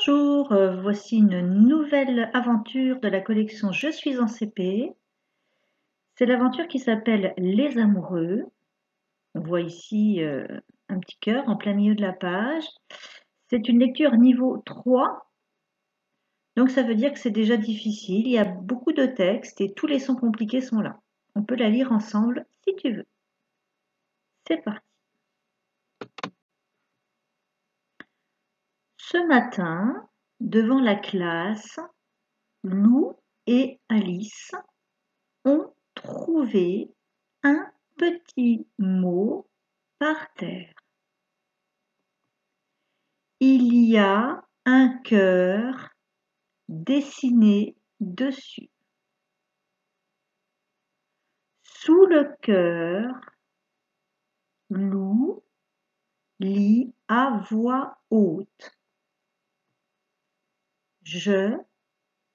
Bonjour, voici une nouvelle aventure de la collection Je suis en CP. C'est l'aventure qui s'appelle Les Amoureux. On voit ici un petit cœur en plein milieu de la page. C'est une lecture niveau 3, donc ça veut dire que c'est déjà difficile. Il y a beaucoup de textes et tous les sons compliqués sont là. On peut la lire ensemble si tu veux. C'est parti. Ce matin, devant la classe, Lou et Alice ont trouvé un petit mot par terre. Il y a un cœur dessiné dessus. Sous le cœur, Lou lit à voix haute. Je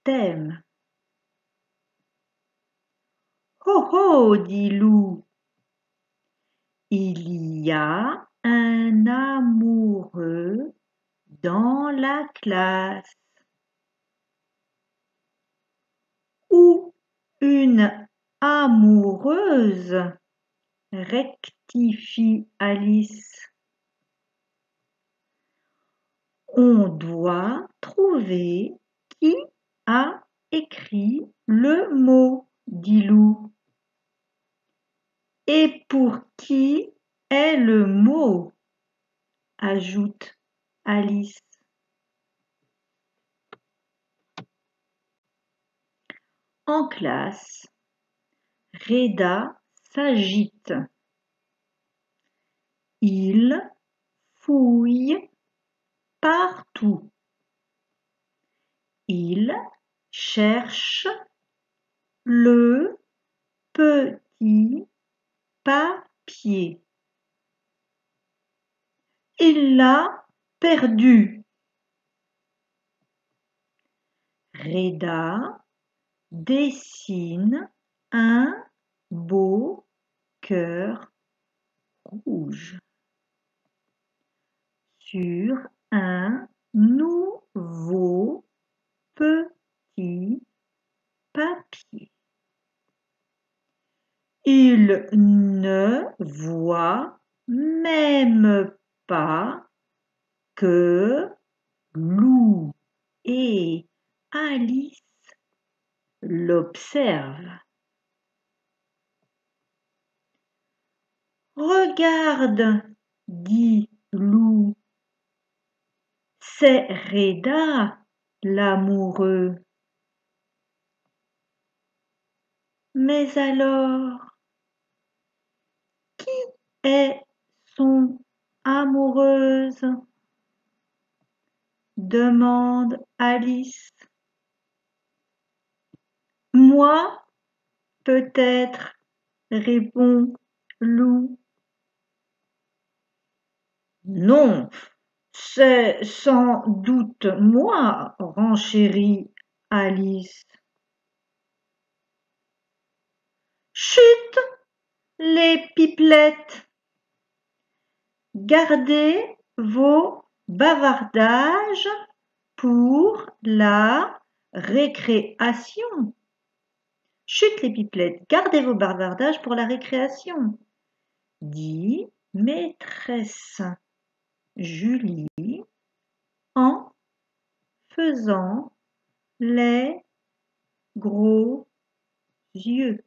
t'aime. Oh oh, dit Lou. Il y a un amoureux dans la classe. Ou une amoureuse, rectifie Alice. On doit trouver qui a écrit le mot, dit Lou. Et pour qui est le mot, ajoute Alice. En classe, Reda s'agite. Il fouille partout. Il cherche le petit papier. Il l'a perdu. Reda dessine un beau cœur rouge sur un nouveau petit papier. Il ne voit même pas que Lou et Alice l'observent. Regarde, dit Lou, c'est Reda, l'amoureux. Mais alors, qui est son amoureuse? Demande Alice. Moi, peut-être, répond Lou. Non, c'est sans doute moi, renchérit Alice. Chut, les pipelettes! Gardez vos bavardages pour la récréation. Chut, les pipelettes, gardez vos bavardages pour la récréation, dit maîtresse Julie en faisant les gros yeux.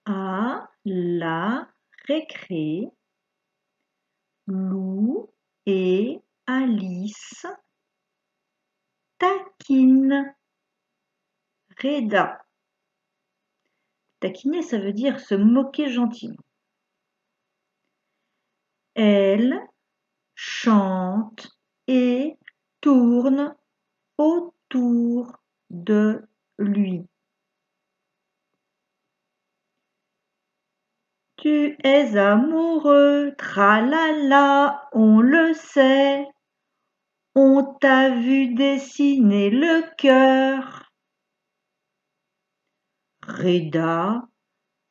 À la récré, Lou et Alice taquinent Reda. Taquiner, ça veut dire se moquer gentiment. Elle chante et tourne autour de lui. Tu es amoureux, tralala, on le sait. On t'a vu dessiner le cœur. Reda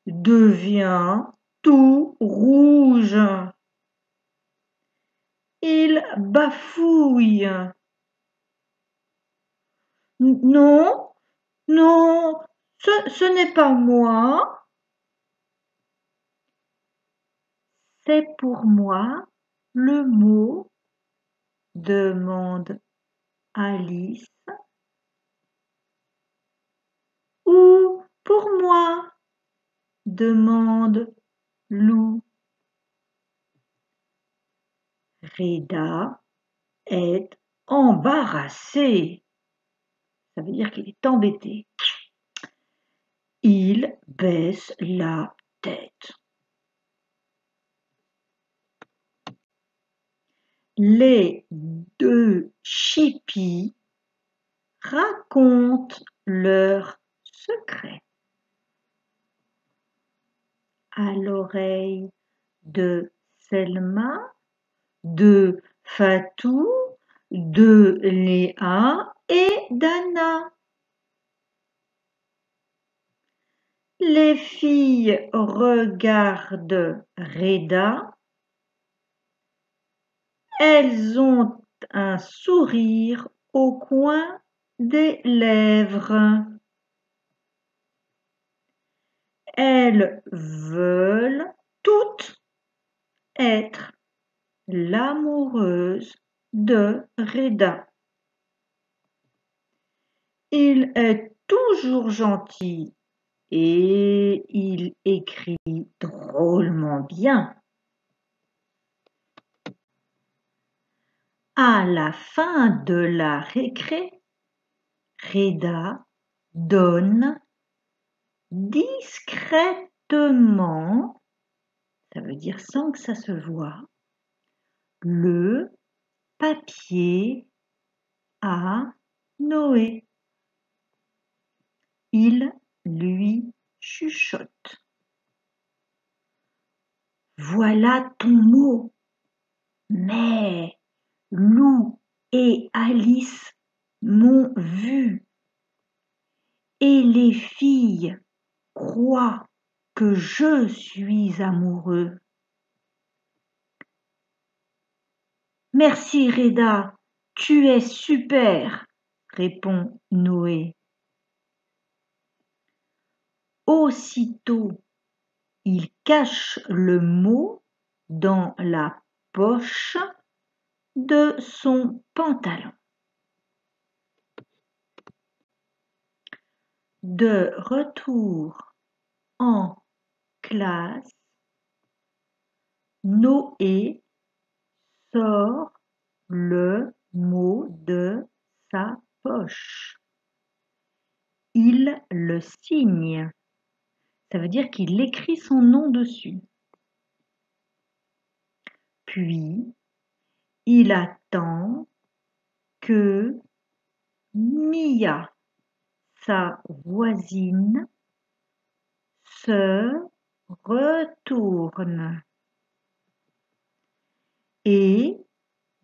devient tout rouge. il bafouille. Non, non, ce n'est pas moi. C'est pour moi le mot, demande Alice. Ou pour moi, demande Lou. Reda est embarrassé. Ça veut dire qu'il est embêté. Il baisse la tête. Les deux chippies racontent leur secret à l'oreille de Selma, de Fatou, de Léa et d'Anna. Les filles regardent Reda. Elles ont un sourire au coin des lèvres. Elles veulent toutes être l'amoureuse de Reda. Il est toujours gentil et il écrit drôlement bien. À la fin de la récré, Reda donne discrètement, ça veut dire sans que ça se voie, le papier à Noé. Il lui chuchote. Voilà ton mot. Mais Lou et Alice m'ont vu. Et les filles croient que je suis amoureux. Merci Reda, tu es super, répond Noé. Aussitôt, il cache le mot dans la poche de son pantalon. De retour en classe, Noé sort le mot de sa poche. Il le signe. Ça veut dire qu'il écrit son nom dessus. Puis, il attend que Mia, sa voisine, se retourne. Et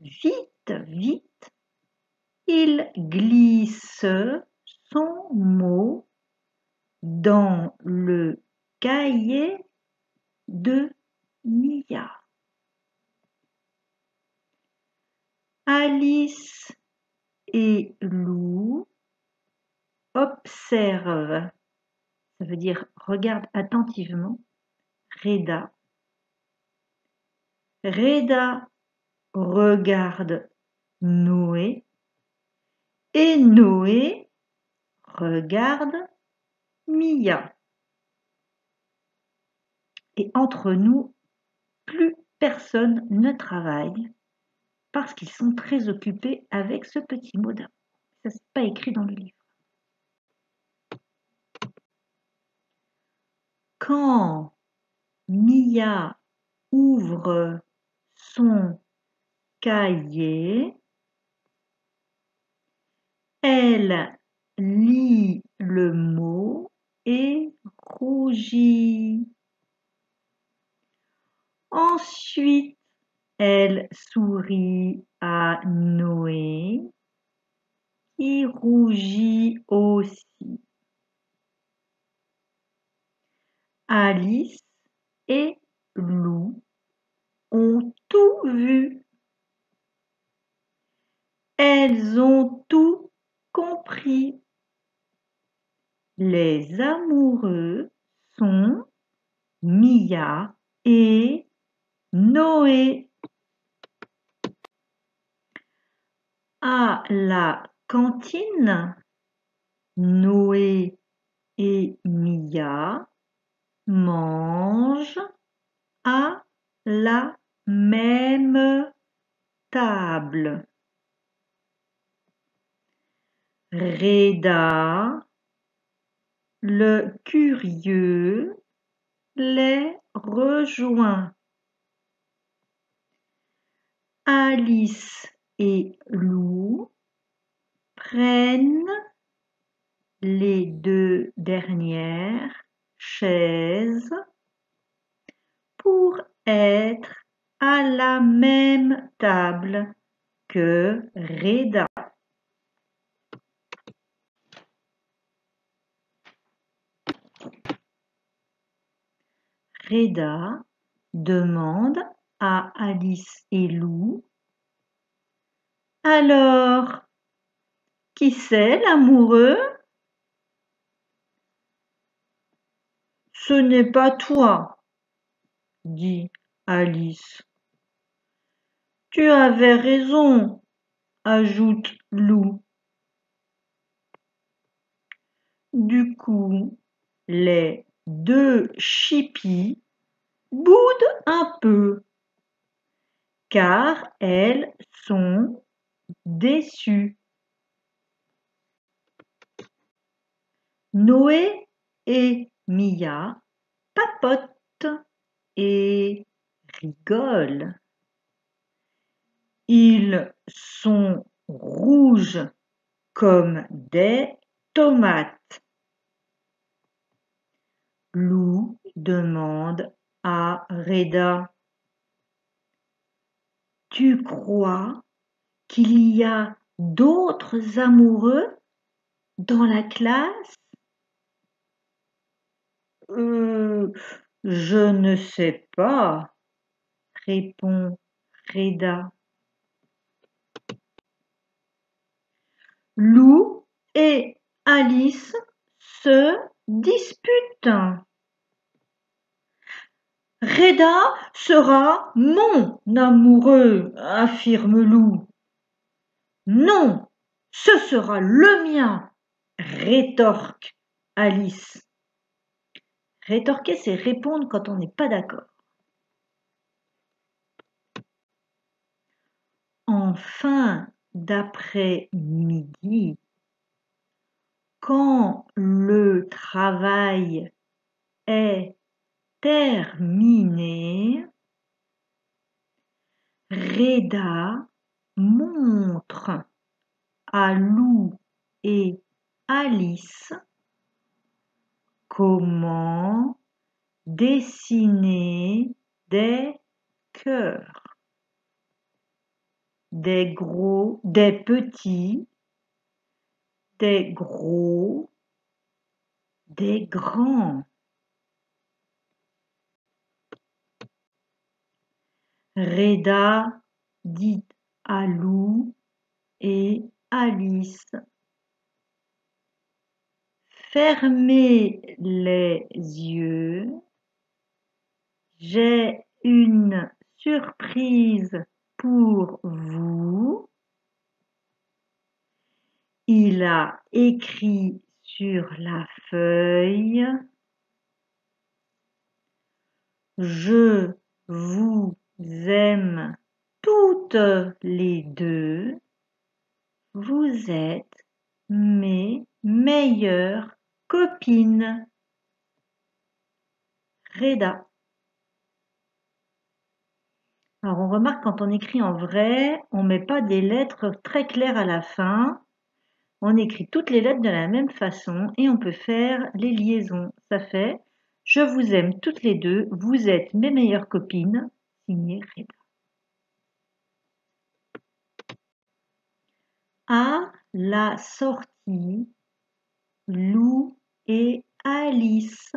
vite, vite, il glisse son mot dans le cahier de Mia. Alice et Lou observent, ça veut dire regarde attentivement, Reda. Reda regarde Noé et Noé regarde Mia. Et entre nous, plus personne ne travaille parce qu'ils sont très occupés avec ce petit mot d'amour. Ça, n'est pas écrit dans le livre. Quand Mia ouvre son cahier, elle lit le mot et rougit. Ensuite, elle sourit à Noé, qui rougit aussi. Alice et Lou ont tout vu. Ali. Les amoureux sont Mia et Noé. À la cantine, Noé et Mia mangent à la même table. Reda, le curieux, les rejoint. Alice et Lou prennent les deux dernières chaises pour être à la même table que Reda. Reda demande à Alice et Lou: alors, qui c'est l'amoureux? Ce n'est pas toi, dit Alice. Tu avais raison, ajoute Lou. Du coup, les deux chippies boudent un peu, car elles sont déçues. Noé et Mia papotent et rigolent. Ils sont rouges comme des tomates. Lou demande à Reda: tu crois qu'il y a d'autres amoureux dans la classe? Je ne sais pas, répond Reda. Lou et Alice se disputent. Reda sera mon amoureux, affirme Lou. Non, ce sera le mien, rétorque Alice. Rétorquer, c'est répondre quand on n'est pas d'accord. En fin d'après-midi, quand le travail est terminé, Reda montre à Lou et Alice comment dessiner des cœurs. Des gros, des petits, des gros, des grands. Reda dit à Lou et Alice: fermez les yeux, j'ai une surprise pour vous. Il a écrit sur la feuille: je vous aime toutes les deux, vous êtes mes meilleures copines. Reda. Alors on remarque quand on écrit en vrai, on ne met pas des lettres très claires à la fin. On écrit toutes les lettres de la même façon et on peut faire les liaisons. Ça fait: je vous aime toutes les deux, vous êtes mes meilleures copines, signé Reda. À la sortie, Lou et Alice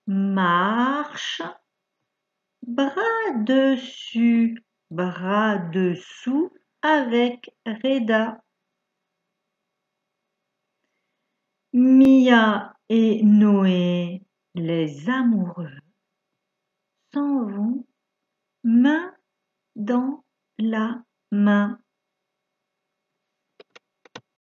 marchent bras dessus, bras dessous avec Reda. Mia et Noé, les amoureux, s'en vont main dans la main.